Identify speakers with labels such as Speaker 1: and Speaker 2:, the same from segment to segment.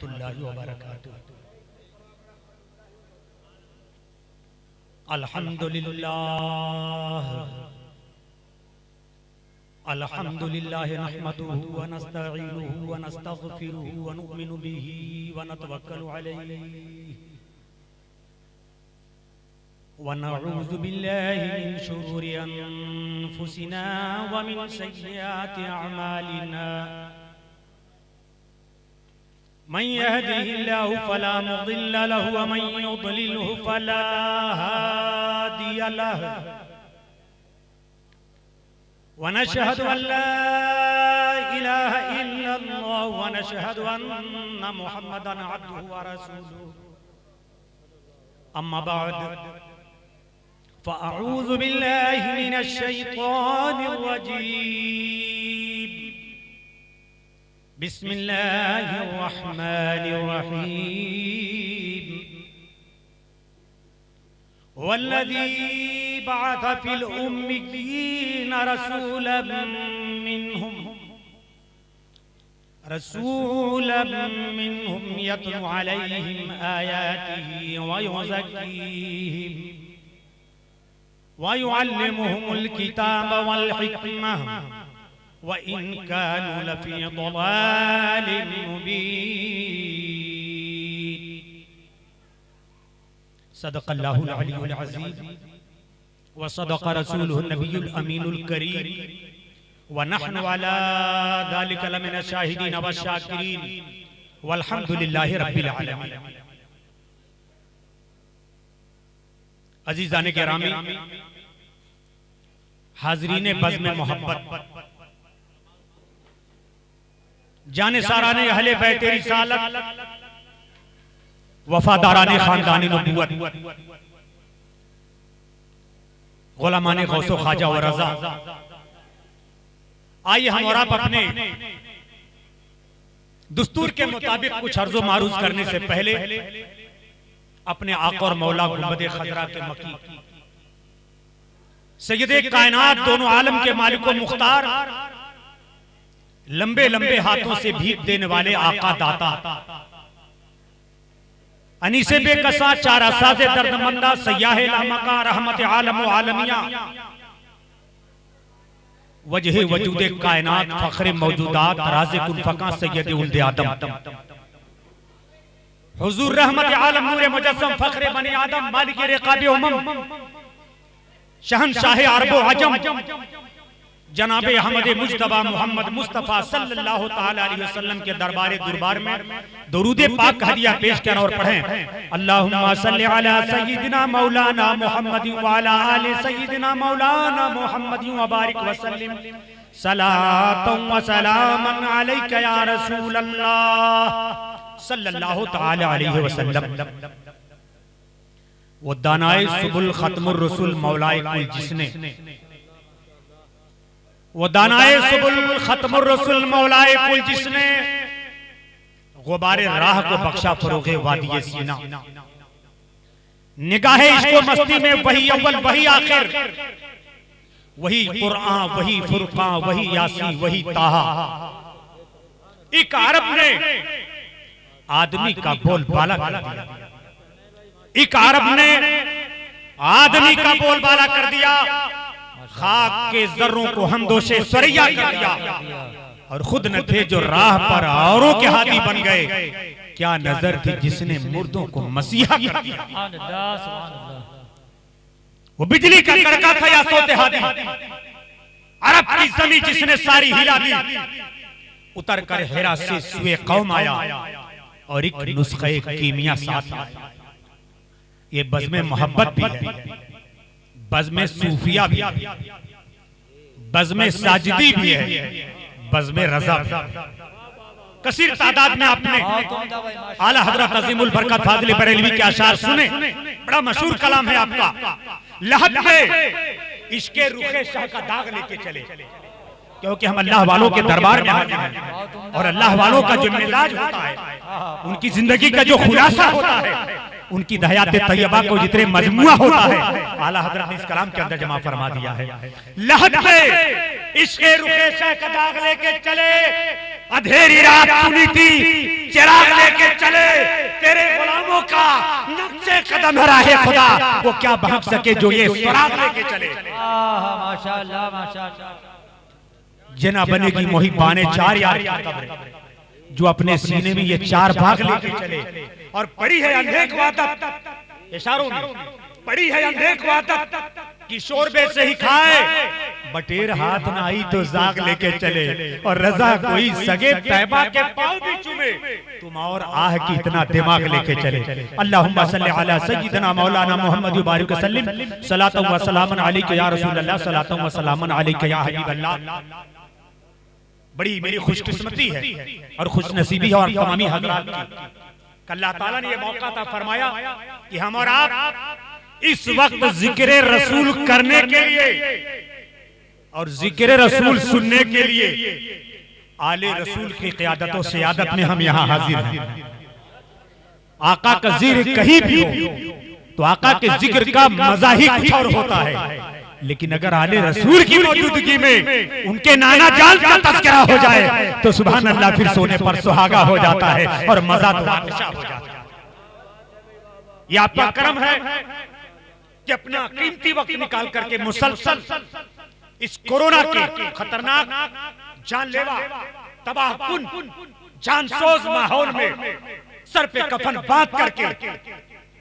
Speaker 1: रहमतुल्लाहि व बरकातुहू। अल्हम्दुलिल्लाह अल्हम्दुलिल्लाह नहमदुहु व नस्तईनुहु व नस्तगफिरुहु व नुमिनु बिही व नतवक्कलु अलैहि व नऊज़ु बिल्लाहि मिन शुरूरि अनफुसिना व मिन सय्यिआति अअमालिना। मन यहदिहिल्लाहु फला मुदिल्ल लहु व मन युद्लिलहु फला हादिय लहु। व नशहदु अन ला इलाहा इल्लल्लाह व नशहदु अन्ना मुहम्मदन अब्दुहु व रसूलुहु। अम्मा बाद फ़अऊज़ु बिल्लाहि मिनश शैतानिर रजीम। बिस्मिल्लाहिर रहमानिर रहीम। वल्लज़ी बअथ फिल उम्मिय्यीन रसूलन मिनहुम यतलू अलैहिम आयातिही व युज़क्कीहिम व युअल्लिमुहुमुल किताब वल हिकमह व इन कानू लफी दलालिन मुबीन। सदक़ल्लाहुल अलीयुल अज़ीम व सदक़ रसूलुहुन नबियुल अमीनुल करीम व नहनु अला ज़ालिका लमिन शाहिदीन व शाकिरीन वल्हम्दुलिल्लाहि रब्बिल आलमीन। अज़ीज़ाने गिरामी, हाज़रीने बज़्म मोहब्बत, जाने साराने अहले बैत रिसालत, वफादाराने खानदानी नबूवत, गुलामाने गौसो ख्वाजा व रज़ा, आइए हम और आप अपने दुस्तूर के मुताबिक कुछ अर्ज़ो मारूज़ करने से पहले अपने आका और मौला गुंबदे खज़रा के मकी सैयदे कायनात, दोनों आलम के मालिक व मुख्तार, लंबे लंबे हाथों से भीख देने वाले आका दाता, अनीसे बेकसा, चारा साजे दर्दमंदा, सयाहे लामका, रहमत आलम व आलमिया, वजह वजूदे कायनात, फख्रे मौजूदात, राज़े कुल फ़का, सैयदे उल्दे आदम, हुजूर रहमत आलम, नूरे मुजस्सम, फख्रे बनी आदम, मालिक रिक़ाबे उमम, शहंशाह अरबो अजम, जनाबे अहमद मुज्तबा मोहम्मद मुस्तफ़ा सल्लल्लाहु ताला अलैहि वसल्लम के दरबारे दुरबार में दुरूदे पाक हदिया पेश करें और पढ़ें। अल्लाहुम्मा सल्लि अला सय्यिदिना मौलाना मुहम्मद व अला आलि सय्यिदिना मौलाना मुहम्मद व बारिक व सल्लिम सलातन व सलामन अलैका या रसूलल्लाह सल्लल्लाहु ताला अलैहि वसल्लम। वो दानाए सुबुल खत्मुर रसूल मौलाए कुल जिसने, वो दानाए सुबुल खत्मुर रसूल मौलाए कुल जिसने गुबारे राह को बख्शा फरोगे वादिये सीना। निगाहे इश्क़ो मस्ती में वही अव्वल वही आखिर, वही कुरआन वही फुरकान वही यासीन वही ताहा। एक अरब ने आदमी का बोलबाला कर दिया, एक अरब ने आदमी का बोलबाला कर दिया, खाक के जर्रों को हमदोशे सरैया कर दिया और खुद न थे जो राह पर औरों के हादी बन गए। क्या नजर थी जिसने मुर्दों को मसीहा कर दिया। वो बिजली का कड़का था या सोते हादी, अरब की जमीन जिसने सारी हिला दी। उतर कर हेरा से सुए कौम आया और एक नुस्खे कीमिया साथ आया। ये बज़्म मोहब्बत भी है, बज़्म सूफिया भी है, बज़्म साजिदी भी है, बज़्म रज़ा भी। कसीर तादाद में आपने आला हज़रत अज़ीमुल बरकत फाज़िल बरेलवी के अशार सुने। बड़ा मशहूर कलाम है आपका, लहद पे इश्क़े रुखे शाह का दाग लेके चले, क्योंकि हम अल्लाह वालों के दरबार में हाजिर हैं और अल्लाह वालों का जो मिजाज होता है, उनकी जिंदगी का जो खुलासा होता है, उनकी हयात तैयबा को जितने मजमुआ होता है आला हजरत ने इस कलाम के अंदर जमा फरमा दिया है। लहद पे इश्क़े रुखे शाह का दाग लेके चले, अंधेरी रात सुनी थी चिराग लेके चले, तेरे गुलामों का नक्शे कदम है राहे खुदा, वो क्या भाग सके जो ये सुराग लेके चले।
Speaker 2: माशाअल्लाह माशाअल्लाह।
Speaker 1: जना बनेगी मोही बाने चार यार की कब्र, जो अपने सीने में ये चार भाग लेके चले। और पड़ी है अंधे को आदत, इशारों में पड़ी है अंधे को आदत कि शोरबे से ही खाए, बटेर हाथ ना आई तो जाग लेके चले, और रजा कोई सगे तैबा के पांव भी चूमे, तुम और आह की इतना दिमाग लेके चले। अल्लाहुम्मा सल्ली अला सय्यिदना मौलाना मुहम्मद बारिक वसल्लम, सलातु व सलामन अलैका या रसूल अल्लाह, सलातु व सलामन अलैका या हबीब अल्लाह। बड़ी मेरी खुशकिस्मती है और खुशनसीबी है और तमामी हजरात की, अल्लाह ताला ने ये मौका था फरमाया कि हम और आप इस वक्त जिक्र रसूल करने के लिए और जिक्र रसूल सुनने के लिए आले रसूल की क़यादत और सियादत में हम यहाँ हाजिर हैं। आका का जिक्र कहीं भी हो तो आका के जिक्र का मजा ही कुछ और होता है, लेकिन अगर आले रसूल की मौजूदगी में उनके नाना जान का तज़किरा हो जाए तो सुभान अल्लाह, फिर सोने पर सुहागा हो जाता है और मजा तो बादशाह हो जाता है। ये आपका करम है कि अपना कीमती वक्त निकाल करके मुसलसल इस कोरोना के खतरनाक, जानलेवा, तबाहकुन, जानसोज माहौल में सर पे कफन बांध करके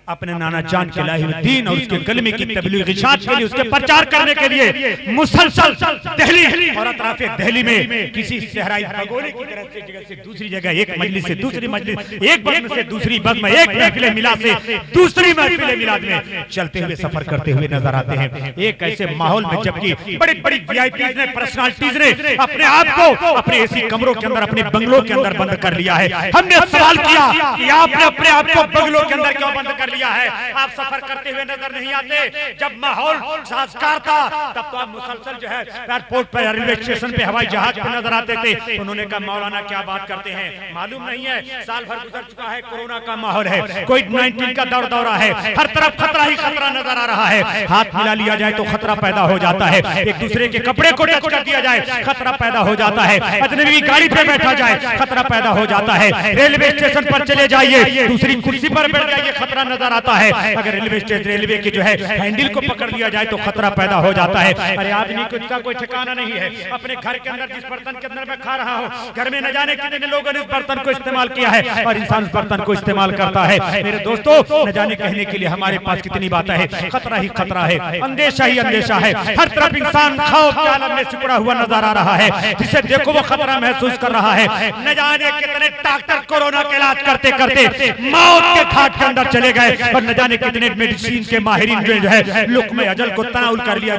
Speaker 1: अपने नाना जान के लाए हुए दीन और उसके कलमे की तबलीग इशाअत के लिए, उसके प्रचार करने के लिए मुसलसल दिल्ली और अतराफे दिल्ली में किसी सहराई भगोने की तरह से जगह से दूसरी जगह, एक मजलिस से दूसरी मजलिस, एक बज़्म से दूसरी बज़्म, एक महफिल मिलाद से दूसरी महफिल मिलाद में चलते हुए सफर करते हुए नजर आते हैं। एक ऐसे माहौल में जबकि बड़ी बड़ी वीआईपीज़ ने, पर्सनालिटीज ने अपने आप को अपने ऐसी कमरों के अंदर, अपने बंगलों के अंदर बंद कर लिया है। हमने सवाल किया कि आपने अपने आप को बंगलों के अंदर क्यों बंद कर लिया है? आप सफर करते हुए नजर नहीं आते। जब माहौल साजगार था तब तो आप मुसलसल जो है एयरपोर्ट पर, रेलवे स्टेशन पे, हवाई जहाज पे नजर आते थे। उन्होंने कहा मौलाना क्या बात करते हैं, मालूम नहीं है साल भर गुजर चुका है, कोरोना का माहौल है, कोविड-19 का दौर दौरा है, हर तरफ खतरा ही खतरा नजर आ रहा है। हाथ मिला लिया जाए तो खतरा पैदा हो जाता है, एक दूसरे के कपड़े को टच कर दिया जाए खतरा पैदा हो जाता है, अजनबी गाड़ी पे बैठा जाए खतरा पैदा हो जाता है, रेलवे स्टेशन पर चले जाइए दूसरी कुर्सी पर बैठ जाइए खतरा नजर आता है, अगर रेलवे के जो है हैंडल को पकड़ लिया जाए तो खतरा पैदा हो जाता है। अरे आदमी को इसका कोई ठिकाना नहीं है। अपने घर के अंदर जिस बर्तन के अंदर मैं खा रहा हूँ, घर में न जाने कितने लोगों ने इस बर्तन को इस्तेमाल किया है और इंसान उस बर्तन को इस्तेमाल करता है। मेरे दोस्तों, न जाने कहने के लिए हमारे पास कितनी बातें हैं। खतरा ही खतरा है, अंदेशा ही अंदेशा है, हर तरफ इंसान खौफ के आलम में सिकुड़ा हुआ नजर आ रहा है। जिसे देखो वो खतरा महसूस कर रहा है। न जाने कितने डॉक्टर कोरोना के इलाज करते करते मौत के घाट के अंदर चले गए और न जाने कितने मेडिसिन के माहिरीन जो है लुक्मे अजल को तनाउल कर लिया,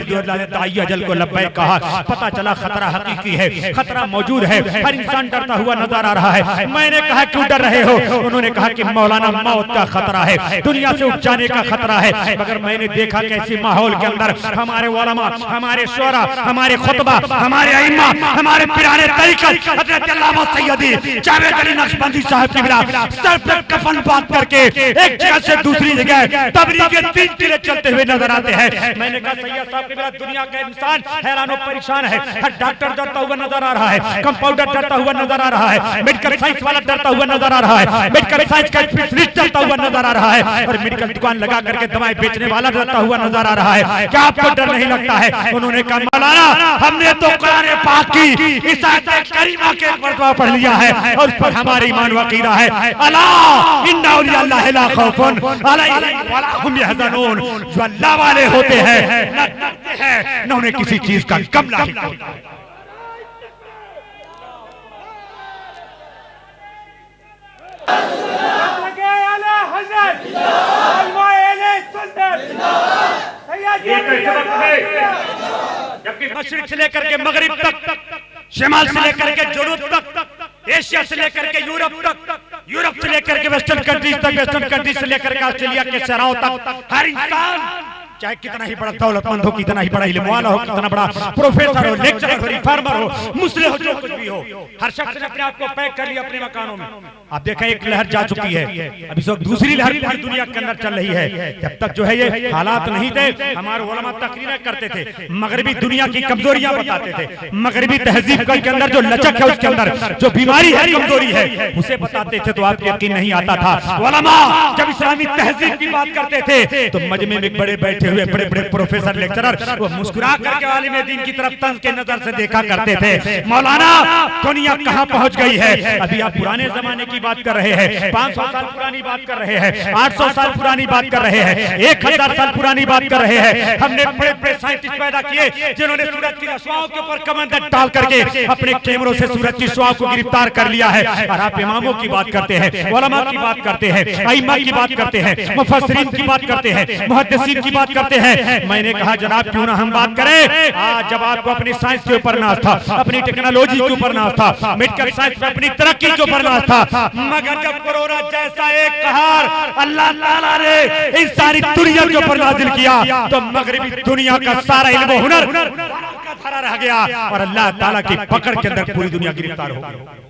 Speaker 1: दाई अजल को लब्बैक कहा। पता चला खतरा हकीकी है, खतरा मौजूद है, हर इंसान डरता हुआ नजर आ रहा है। मैंने कहा क्यों डर रहे हो? उन्होंने कहा कि मौलाना मौत का खतरा है, दुनिया से उठ जाने का खतरा है। मगर मैंने देखा कैसे माहौल के अंदर हमारे उलमा, हमारे शुरा, हमारे खुतबा, हमारे अइम्मा, हमारे पिराने तरीक़त हज़रत अल्लामा सैयदी जावेद अली नक्शबंदी साहब की बिला सर पर कफन बांध करके एक जगह से दूसरी जगह तबलीग के 3 किले चलते हुए नजर आते हैं। मैंने कहा सैयद साहब के बिना दुनिया का इंसान हैरान और परेशान है। हर डॉक्टर डरता हुआ नजर आ रहा है, कंपाउंडर डरता हुआ नजर आ रहा है, मेडिकल साइंस वाला डरता हुआ नजर आ रहा है, मेडिकल साइंस का स्पेशलिस्ट डरता हुआ नजर आ रहा है, और मेडिकल दुकान लगा करके दवाएं बेचने वाला डरता हुआ नजर आ रहा है। क्या आपको डर नहीं लगता है? उन्होंने कहा मौलाना हमने तो कुरान पाक की इस आयत करीमा के मर्तबा पढ़ लिया है और उस पर हमारी ईमान व अकीदा है। अला इन्ना औलिया अल्लाह ला खौफुन अलैहिम वला हुम यहज़नून, जो अल्लाह वाले होते हैं न डरते हैं न उन्हें किसी चीज का गम लाहिक होता है। जबकि मशरिक से लेकर के मगरिब तक, शिमाल से लेकर के जुनूब तक, एशिया से लेकर के यूरोप तक, यूरोप से लेकर के वेस्टर्न कंट्रीज तक, वेस्टर्न कंट्रीज से लेकर के ऑस्ट्रेलिया के शहरों तक, हर इंसान चाहे कितना ही बड़ा दौलतमंद हो, कितना ही बड़ा इल्म वाला हो, कितना बड़ा प्रोफेसर हो, लेक्चरर हो, रिफॉर्मर हो, मुस्लिम हो, जो कुछ भी हो, हर शख्स ने अपने आप को पैक कर लिया अपने मकानों में। आप देखें एक लहर जा चुकी है, अभी सब दूसरी लहर पूरी दुनिया के अंदर चल रही है। जब तक जो है ये हालात नहीं थे, हमारे उलमा तकरीरें करते थे, मगरबी दुनिया की कमजोरियां बताते थे, मगरबी तहजीब के अंदर जो लचक है, उसके अंदर जो बीमारी है, कमजोरी है, उसे बताते थे तो आपको यकीन नहीं आता था। उलमा जब इस्लामी तहजीब की बात करते थे तो मजमे में बड़े बैठे हुए बड़े बड़े प्रोफेसर लेक्चरर वो मुस्कुरा करके आलिम दीन की तरफ तंज के नजर से देखा करते थे। मौलाना दुनिया कहां पहुंच गई है? अभी आप पुराने जमाने की बात कर रहे हैं, 500 साल पुरानी बात कर रहे हैं, 800 साल पुरानी बात कर रहे हैं, 1000 साल पुरानी बात कर रहे हैं। हमने बड़े बड़े साइंटिस्ट पैदा किए जिन्होंने सूरज की रस्साओं के ऊपर कमंडल डाल करके अपने कैमरों से सूरज की शुआओं को गिरफ्तार कर लिया है। और आप इमामों की बात करते हैं, उलमा की बात करते हैं, अइम्मा की बात करते हैं, मुफस्सिरीन की बात करते हैं, मुहद्दिसीन की बात करते हैं। मैंने कहा जनाब क्यों ना हम बात करें। आज जब आपको अपनी साइंस के ऊपर नाज था, अपनी टेक्नोलॉजी के ऊपर नाज था, मेडिकल साइंस में अपनी तरक्की के ऊपर नाज था, मगर जब कोरोना जैसा एक कहर अल्लाह ताला ने इस सारी दुनिया के ऊपर नाजिल किया तो मगरिबी दुनिया का सारा इल्म हुनर धरा रह गया और अल्लाह ताला की पकड़ के अंदर पूरी दुनिया गिरफ्तार हो गई।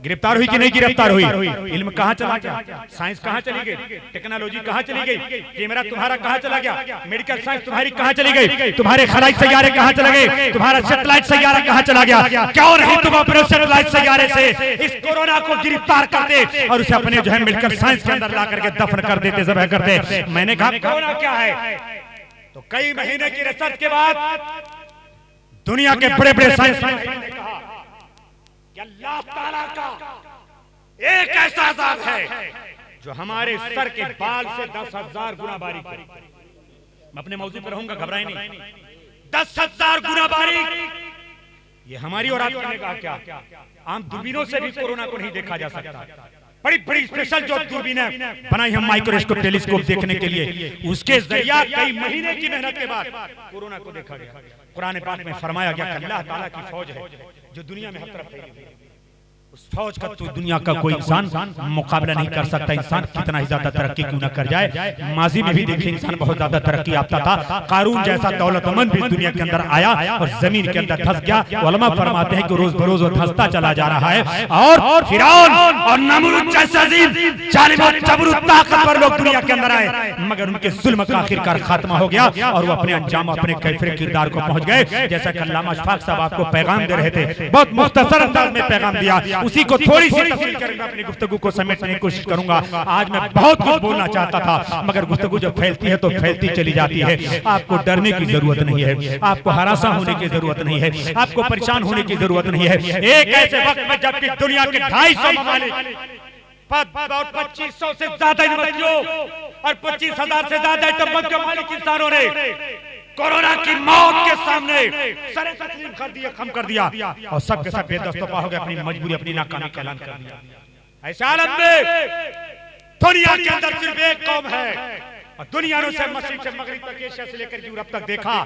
Speaker 1: गिरफ्तार हुई कि नहीं गिरफ्तार हुई? इल्म कहां चला गया? साइंस कहां चली गई? टेक्नोलॉजी कहां चली गई? कैमरा तुम्हारा कहां चला गया? मेडिकल साइंस तुम्हारी कहां चली गई? तुम्हारे खलाई सैयारे कहां चले गए? तुम्हारा सैटेलाइट सैयारा कहां चला गया? क्यों नहीं तुम अपने सैटेलाइट सैयारे से इस कोरोना को गिरफ्तार करते और उसे अपने जो है मेडिकल साइंस के अंदर ला करके दफन कर देते, ज़ब्ह करते। मैंने कहा कोरोना क्या है? तो कई महीने की रिसर्च के बाद दुनिया के बड़े बड़े साइंसदान ने कहा कि अल्लाह ताला का एक ऐसा अज़ाब है जो हमारे सर के बाल से 10,000 गुना बारीक है। मैं अपने मौजू पर रहूंगा, घबराए नहीं। 10,000 गुना बारीक। ये हमारी और आपकी निगाह क्या आम दूरबीनों से भी कोरोना को नहीं देखा जा सकता। बड़ी बड़ी स्पेशल जो दूरबीनें बनाई हम माइक्रोस्कोप टेलीस्कोप देखने के लिए, उसके जरिया कई महीने की मेहनत के बाद कोरोना को देखा गया। कुरान पाक में फरमाया गया कि अल्लाह ताला की फौज है जो दुनिया में हर तरफ फैली है। उस फौज का तो दुनिया का कोई इंसान मुकाबला नहीं कर सकता। इंसान कितना ही ज्यादा तरक्की क्यों न कर जाए, माजी में भी देखिए इंसान बहुत ज्यादा तरक्की याफ्ता था। कारून जैसा दौलतमंद भी दुनिया के अंदर आया और जमीन के अंदर धंस गया। उलमा फरमाते हैं कि रोज बरोज वो धंसता चला जा रहा है। और फिरौन और नमरूद जैसे अजीम जालिम और जबरू ताकतवर लोग दुनिया के अंदर आए, मगर उनके जुल्म का आखिरकार खात्मा हो गया और वो अपने अंजाम अपने कैफिर किरदार को पहुंच गए। जैसा कि अल्लामा अशफाक साहब आपको पैगाम दे रहे थे, बहुत मुख्तसर अंदाज में पैगाम दिया, उसी को थोड़ी सी तफसील करके अपनी गुफ्तगू को समेटने की कोशिश करूंगा। आज मैं बहुत कुछ बोलना चाहता था, मगर गुफ्तगू जब फैलती है तो फैलती चली जाती है। आपको डरने की जरूरत नहीं है, आपको हरासा होने की जरूरत नहीं है, आपको परेशान होने की जरूरत नहीं है। एक ऐसे वक्त में जबकि दुनिया के 250 ममालिक 2500 से ज्यादा यूनिवर्सिटियों और 25,000 से ज्यादा टम्बक के मालिक इंसानों ने कोरोना की मौत के सामने सरे तस्लीम कर दिया, खम कर दिया और सब के सब बेदस्तोपा हो गए, अपनी मजबूरी अपनी नाकामी का ऐलान कर दिया। ऐसे हालत में दुनिया के अंदर सिर्फ एक कौम है और दुनिया ने उसे मसीह से मगरिब तक, एशिया से लेकर यूरोप तक देखा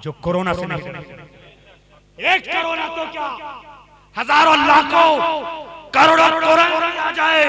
Speaker 1: जो कोरोना से नहीं डरा। एक कोरोना तो क्या हजारों लाखों करोड़ों कोरोना आ जाए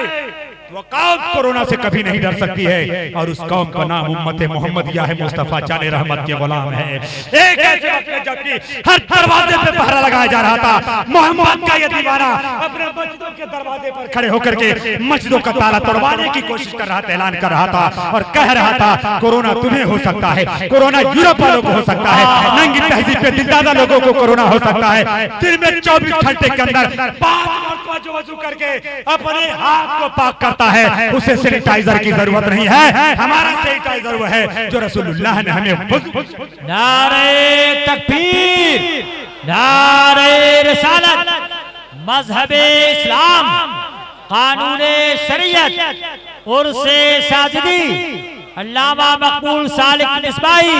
Speaker 1: वो कौम कोरोना से कभी नहीं डर सकती है और उस कौम का नाम उम्मत मोहम्मदिया है, मुस्तफा जाने रहमत के गुलाम है। एक ऐसे वक्त में जबकि हर दरवाजे पे पहरा लगाया जा रहा था, मोहम्मद का ये दीवाना अपने मस्जिदों के दरवाजे पर खड़े होकर के मस्जिदों का ताला तोड़वाने की कोशिश कर रहा था, ऐलान कर रहा था और कह रहा था कोरोना तुम्हें हो सकता है, कोरोना यूरोप वालों को हो सकता है, नंगी तहजीब पे दिलदादा लोगों को कोरोना हो सकता है। दिन में 24 घंटे के अंदर 5 मरतबा जो वजू करके अपने हाथ को पाक करता है, उसे सैनिटाइजर की जरूरत नहीं है। हमारा सैनिटाइजर वो है जो रसूलुल्लाह ने हमें।
Speaker 2: नारे तकबीर, नारे रिसालत, मजहबे इस्लाम, कानूने शरीयत, उर्से साजिदी, अल्लामा मकबूल सालिक निस्बाई,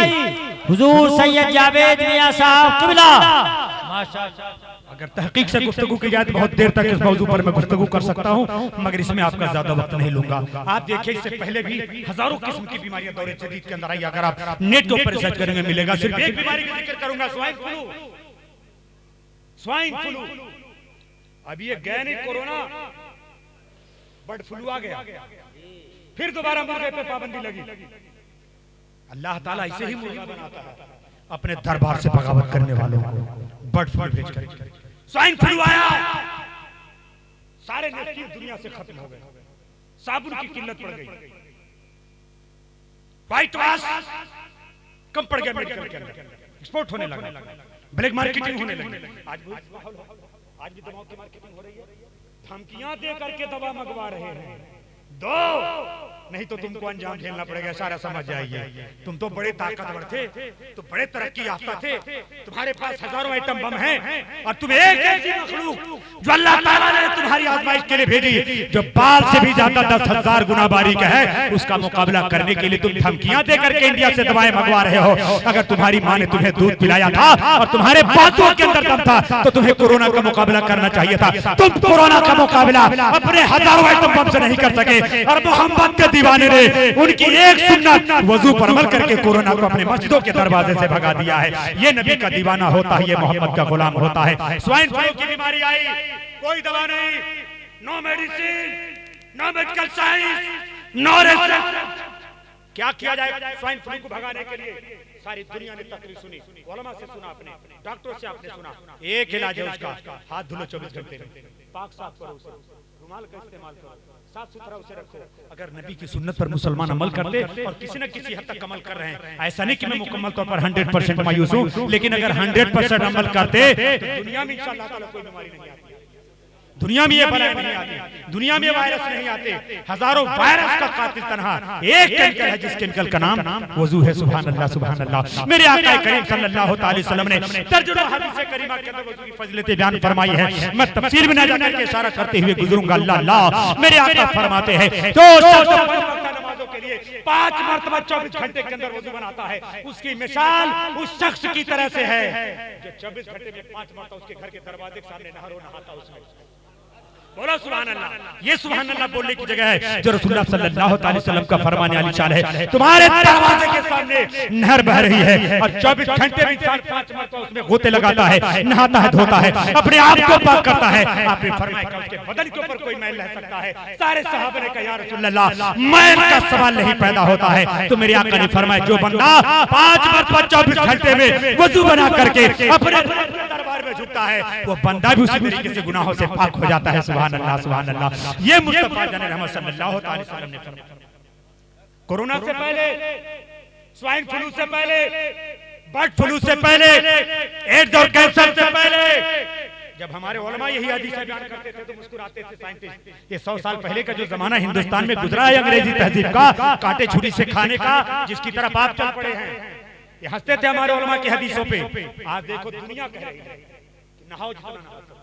Speaker 2: हुजूर सैयद जावेद मियां साहब क़िबला। माशाअल्लाह।
Speaker 1: अगर तहकीक से गुफ्तगू की जाए तो बहुत देर तक इस मौजू पर मैं गुफ्तगू कर सकता हूं, मगर इसमें आपका ज्यादा वक्त नहीं लूंगा। आप देखिए इससे पहले भी हजारों किस्म की बीमारियां दौरे जदीद के अंदर आई। अगर आप नेट के ऊपर रिसर्च करेंगे मिलेगा। सिर्फ एक बीमारी का जिक्र करूंगा, स्वाइन फ्लू। स्वाइन फ्लू अभी ये गया नहीं, कोरोना बर्ड फ्लू आ गया, फिर दोबारा मुर्गे पे पाबंदी लगी। अल्लाह ताला इसे ही मुर्गा बनाता है अपने दरबार से बगावत करने वालों को। बर्ड फ्लू भेजकर स्वाइन फ्लू आया, सारे नेकी दुनिया से खत्म हो गए, साबुन की किल्लत पड़ गई, व्हाइट वॉश कम पड़ गया, मेडिकल के अंदर एक्सपोर्ट होने लगा, ब्लैक मार्केटिंग होने लगी। आज भी दवाओं की मार्केटिंग हो रही है, धमकियां दे करके दवा मंगवा रहे हैं, दो नहीं तो तुमको अंजाम झेलना पड़ेगा। सारा समझ जाइए, तुम तो बड़े ताकतवर थे, तो बड़े तरक्की याफ्ता थे, तुम्हारे पास हजारों आइटम बम हैं और तुम एक ऐसी मखलूक जो अल्लाह ताला ने तुम्हारी आजमाइश के लिए भेजी, जो बाल से भी ज्यादा 10,000 गुना बारीक है, उसका मुकाबला करने के लिए तुम धमकियां देकर के इंडिया से दवाएं मंगवा रहे हो। अगर तुम्हारी माँ ने तुम्हें दूध पिलाया था और तुम्हारे बातों के अंदर दम था, तो तुम्हें कोरोना का मुकाबला करना चाहिए था। तुम कोरोना का मुकाबला अपने हजारों आइटम बम से नहीं कर सके और मोहम्मद के दीवाने ने उनकी एक सुन्नत वजू पर अमल करके कोरोना को अपने मस्जिदों के दरवाजे से भगा दिया है। ये नबी का दीवाना होता है, ये मोहम्मद का गुलाम होता है। स्वाइन फ्लू की बीमारी आई, कोई दवा नहीं, no medicine, no medical science, no research. क्या किया जाए स्वाइन फ्लू को भगाने के लिए? सारी दुनिया ने तकरीर सुनी, उलमा से सुना, अपने डॉक्टरों से आपने सुना, एक इलाज है उसका, हाथ धुलो 24 घंटे में, पाक साफ करो उसे, रुमाल का इस्तेमाल करो, साफ सुथरा उसे रखो। अगर नबी की सुन्नत पर मुसलमान अमल करते, और किसी न किसी हद तक अमल कर रहे हैं, ऐसा नहीं कि मैं मुकम्मल तौर पर 100% मायूस हूं, लेकिन अगर 100% अमल करते तो दुनिया में इंशाअल्लाह ताला कोई बीमारी नहीं आती, दुनिया में ये बलाएं नहीं आती, दुनिया में वायरस नहीं आते। हजारों वायरस का कातिल तन्हा एक केमिकल है, जिस केमिकल का नाम वजू है। सुभान अल्लाह, सुभान अल्लाह। मेरे आका करीम सल्लल्लाहु अलैहि वसल्लम ने तर्जुमा हदीस करीमा के अंदर वजू की फजीलतें बयान फरमाई है। मैं तफसील में न जाकर के इशारा करते हुए गुजरूंगा। अल्लाह मेरे आका फरमाते हैं, जो नमाजों के लिए 5 मरतबा 24 घंटे के अंदर वजू बनाता है, उसकी मिसाल उस शख्स की तरह से है जो 24 घंटे में 5 मरतबा उसके घर के दरवाजे के सामने नहाता उसमें। बोलो सुभान अल्लाह। ये सुभान अल्लाह बोलने की जगह है जो रसूलुल्लाह सल्लल्लाहु अलैहि वसल्लम का फरमाने वाली शान है। तुम्हारे दरवाजे के सामने नहर बह रही है और 24 घंटे में 5 मरतबा उसमें गोते लगाता है, नहाता है, धोता है, अपने आप को पाक करता है। आपने फरमाया कि उसके बदन के ऊपर कोई मैल रह सकता है? सारे सहाबा ने कहा या रसूलल्लाह मैल का सवाल नहीं पैदा होता है। तो मेरे आका ने फरमाया जो बंदा 5 मरतबा 24 घंटे में वजू बना करके अपने दरबार में झुकता है, वो बंदा भी उसी तरीके से गुनाहों से पाक हो जाता है। सुभान अल्लाह, सुभान अल्लाह। ये मुस्तफा जाने रहमत सल्लल्लाहु अलैहि वसल्लम ने फरमाया। कोरोना से पहले, स्वाइन फ्लू से पहले, बर्ड फ्लू से पहले, एड्स और कैंसर से पहले, जब हमारे उलमा यही हदीस बयान करते थे तो मुस्कुराते थे साइंटिस्ट। ये 100 साल पहले का जो जमाना हिंदुस्तान में गुजरा है अंग्रेजी तहजीब का, कांटे छुरी से खाने का, जिसकी तरफ आप चल पड़े हैं, ये हंसते थे हमारे उलमा की हदीसों पे। आज देखो दुनिया कह रही है कि नहाओ जितना नहा सको,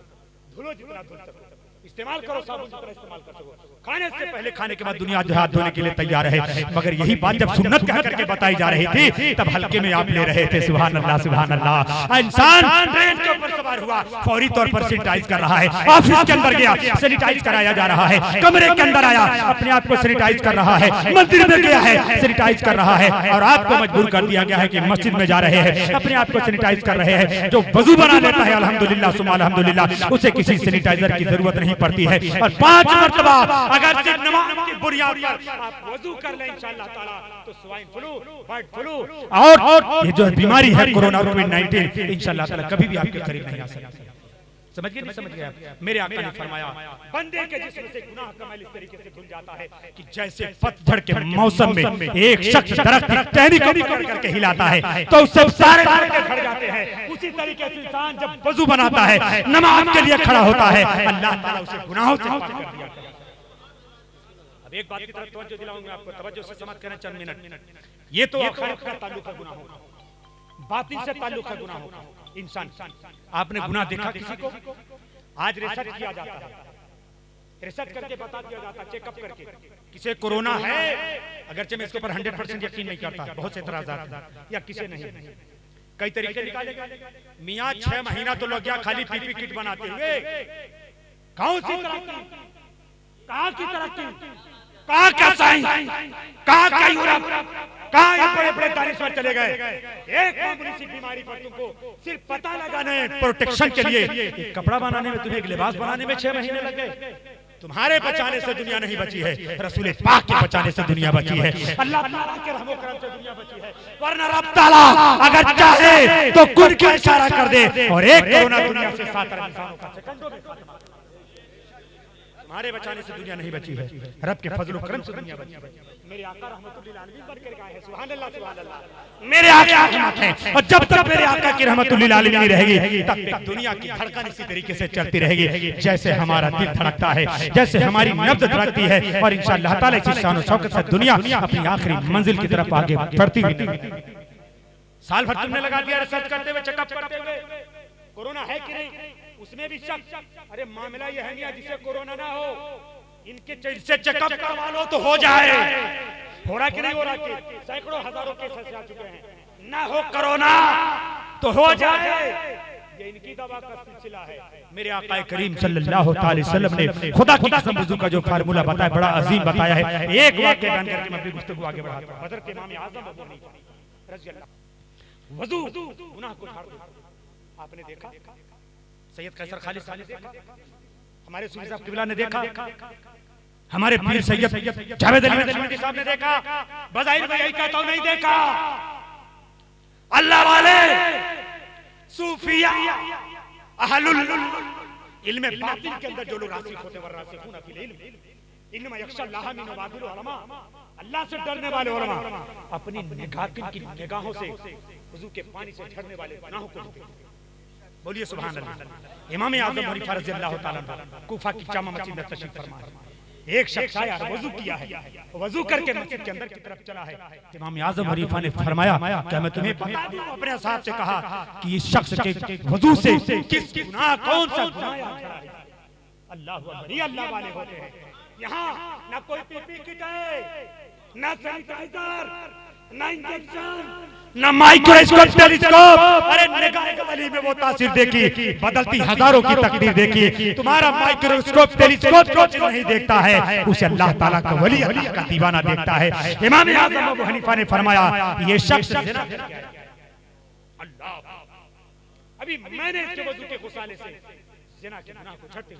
Speaker 1: धुलो जितना धुल सको, इस्तेमाल करो साबुन जितना इस्तेमाल कर सको, खाने से पहले, खाने के बाद दुनिया हाथ धोने के लिए तैयार है। मगर यही बात जब सुन्नत कह करके बताई जा रही थी, तब हल्के में आप ले रहे थे। सुभान अल्लाह, सुभान अल्लाह। इंसान ट्रेन के ऊपर सवार हुआ, फौरी तौर पर सैनिटाइज कर रहा है, ऑफिस के अंदर गया सैनिटाइज कराया जा रहा है, कमरे के अंदर आया अपने आप को सैनिटाइज कर रहा है, मंदिर में गया है सैनिटाइज कर रहा है, और आपको मजबूर कर दिया गया है कि मस्जिद में जा रहे हैं अपने आप को सैनिटाइज कर रहे हैं। जो वजू बना लेता है अल्हम्दुलिल्लाह सुम्मा अल्हम्दुलिल्लाह, उसे किसी सैनिटाइजर की जरूरत नहीं पड़ती है। और 5 मरतबा अगर सिर्फ नमाज की बुनियाद पर आप वजू कर लें इंशाअल्लाह ताला, तो स्वाइन फ्लू, बर्ड फ्लू और ये जो बीमारी है कोरोना कोविड-19 इंशाअल्लाह ताला कभी भी आपके करीब नहीं आ सकती। समझ गए, नहीं समझ गए? मेरे आका ने फरमाया बंदे के जिस्म से गुनाह का मैल इस तरीके से धुल जाता है कि जैसे पतझड़ के मौसम में एक शख्स दरख्त की टहनी को पकड़ करके हिलाता है तो उससे सारे खड़ जाते हैं, उसी तरीके से इंसान जब वजू बनाता है, नमाज के लिए खड़ा होता है, अल्लाह ताला उसे गुनाहों से पाक कर दिया। अब एक बात की तरफ तवज्जो दिलाऊंगा आपको, तवज्जो से समाप्त करना चंद मिनट। ये तो आखिरत का ताल्लुक है गुनाहों का, बातिन से ताल्लुक है गुनाहों का। इंसान, आपने गुनाह देखा किसी को? आज रिसर्च किया जाता है, रिसर्च करके बता दिया जाता है, चेकअप करके किसे कोरोना है, अगरचे मैं इसके ऊपर 100% यकीन नहीं करता, बहुत से इतराज़ात या किसे नहीं, कई तरीके निकाले गए। मियां 6 महीना तो लग गया खाली पीपी किट बनाते हुए। कौन सी तरक्की, कहां की तरक्की, कहां का साइंस, कहां का यूरोप, कहां ये बड़े बड़े दानिशवर चले गए। एक मामूली सी बीमारी पर तुमको सिर्फ पता लगाने, प्रोटेक्शन के लिए एक कपड़ा बनाने में, तुम्हें एक लिबास बनाने में 6 महीने लग गए। तुम्हारे बचाने से दुनिया नहीं बची है, रसूल पाक के बचाने से दुनिया बची है। अल्लाह ताला के रहमो करम से दुनिया बची है, वरना रब ताला अगर चाहे तो कुन का इशारा कर दे और एक कोरोना दुनिया से 7 अरब इंसानों का सेकंडों में खात्मा। तुम्हारे बचाने से दुनिया नहीं बची है, रब के फजल और करम से दुनिया बची है। मेरे आका रहमतुल्लिल आलमीन बनकर गए हैं, सुभान अल्लाह सुभान अल्लाह। मेरे आका रहमत है और जब तक मेरे आका की रहमतुल्लिल आलमीन रहेगी तब तक दुनिया की धड़कन इसी तरीके से चलती रहेगी जैसे हमारा दिल धड़कता है, जैसे हमारी नब्ज धड़कती है। और इंशाअल्लाह ताला इसी शान और शौकत से दुनिया अपनी आखिरी मंजिल की तरफ आगे बढ़ती हुई। साल भर तुमने लगा दिया रिसर्च करते हुए, चेकअप करते हुए, कोरोना है कि नहीं, उसमें भी शक। अरे मामला यह है नहीं जिसे कोरोना ना हो, इनके से चेकअप करवा लो तो हो जाए। हो रहा कि नहीं हो रहा कि सैकड़ों हजारों केस ऐसे आ चुके हैं, ना हो कोरोना तो हो जाए। ये इनकी दवा का सिलसिला है। मेरे आका करीम सल्लल्लाहु अलैहि वसल्लम ने खुदा की कसम वुजू का जो फार्मूला बताया बड़ा अजीम बताया है। एक वाक्य बयान करके मैं अपनी गुफ्तगू आगे बढ़ाता हूं। बदर के इमाम आज़म अबू हनीफा रज़ी अल्लाह वुजू गुनाह को झाड़ दो। आपने देखा सैयद कैसर खालिद साहब ने देखा, हमारे सूफी साहब किबला ने देखा, हमारे पीर सैयद जावेद अली नदवी साहब ने देखा, बज़ाहिर मैं यही कहता हूं नहीं देखा। अल्लाह वाले सूफिया अहलुल इल्म बातिन के अंदर जो लोग रासिख होते हैं, वरासिखून फिल इल्म इन्नमा यख्शल्लाह मिन इबादिल उलमा, अल्लाह से डरने वाले उलमा अपनी निगाहों से वुजू के पानी से झड़ने वाले गुनाहों को। बोलिए सुभान अल्लाह। इमाम आज़म हनीफा रज़ी अल्लाह ताला अन्हु कूफा की जामा मस्जिद में तशरीफ फरमा है। एक शख्स आया, वजू किया है, वजू करके मस्जिद के अंदर की तरफ चला है। इमाम आज़म हनीफा ने फरमाया क्या मैं तुम्हें बता दूं, अपने साहब से कहा कि इस शख्स के वजू से किस गुनाह कौन सा गुनाह है। अल्लाह अकबर, ये अल्लाह वाले होते हैं। यहाँ ना कोई पीपी किट है, ना सैनिटाइजर, ना इंजेक्शन, ना माइक्रोस्कोप टेलीस्कोप। अरे निगाह वली में वो तासीर देखी, बदलती हजारों की तकदीर देखी। तुम्हारा माइक्रोस्कोप टेलीस्कोप जो चीज नहीं देखता है उसे अल्लाह ताला का वली, अल्लाह का दीवाना देखता है। इमाम आज़म अबू हनीफा ने फरमाया ये शख्स जिना अल्लाह, अभी मैंने इसके वजू के गुसाले से जिना के गुनाह को झड़ते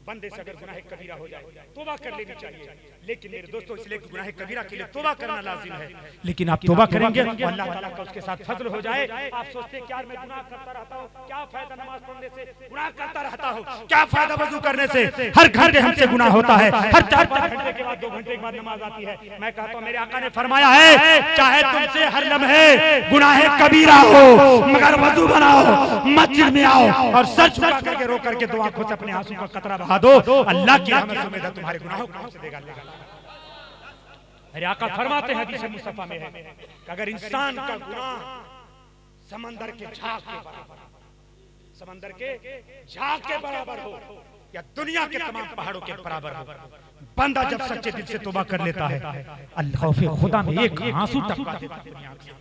Speaker 1: बंदे से अगर गुनाह कबीरा हो जाए तौबा कर लेनी चाहिए। लेकिन मेरे दोस्तों इसलिए गुनाह कबीरा के लिए तौबा करना लाजिम है। लेकिन आप तौबा करेंगे अल्लाह ताला का उसके साथ फजल हो जाए। आप सोचते हैं यार मैं गुनाह करता रहता हूँ, क्या फायदा नमाज पढ़ने से, गुनाह करता रहता हूँ, क्या फायदा वजू करने से। हर घंटे हमसे गुनाह होता है, हर 4-5 घंटे के बाद 2 घंटे के बाद नमाज आती है। मैं कहता हूँ मेरे आका ने फरमाया है चाहे तुमसे हर लम्हे गुनाह कबीरा हो मगर वजू बनाओ, मस्जिद में आओ और सर झुका करके रो करके दुआ आंखों से अपने आंसू का कतरा बहा दो। अल्लाह की रहमत से उम्मीद है तुम्हारे गुनाहों को माफ देगा। मेरे आका फरमाते हैं हदीस मुस्तफा में है कि अगर इंसान का गुनाह समंदर के झाग के बराबर, समंदर के झाग के बराबर हो या दुनिया के तमाम पहाड़ों के बराबर हो, बंदा जब सच्चे दिल से तौबा कर लेता है अल्लाह खौफ खुदा में एक आंसू टपका देता है दुनिया से,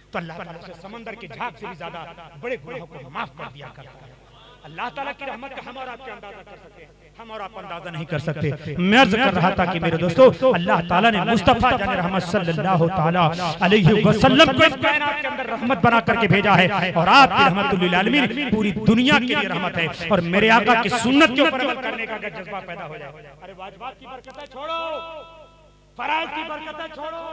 Speaker 1: तो अल्लाह ताला उसे समंदर के झाग से भी ज्यादा बड़े गुनाहों को माफ कर दिया करता है। अल्लाह ताला की रहमत का हम और आप अंदाजा कर सकते हैं, हम और आप अंदाजा नहीं कर सकते। मैं अर्ज कर रहा था कि मेरे दोस्तों अल्लाह ताला ने मुस्तफा जान रहमत सल्लल्लाहु ताला अलैहि वसल्लम को इस कायनात के अंदर रहमत बना करके भेजा है और आप रहमतुल लिल आलमीन पूरी दुनिया के लिए रहमत है। और मेरे आका की सुन्नत के ऊपर अमल करने का अगर जज्बा पैदा हो जाए, अरे वाजिबात की बरकतें छोड़ो, फराइज की बरकतें छोड़ो,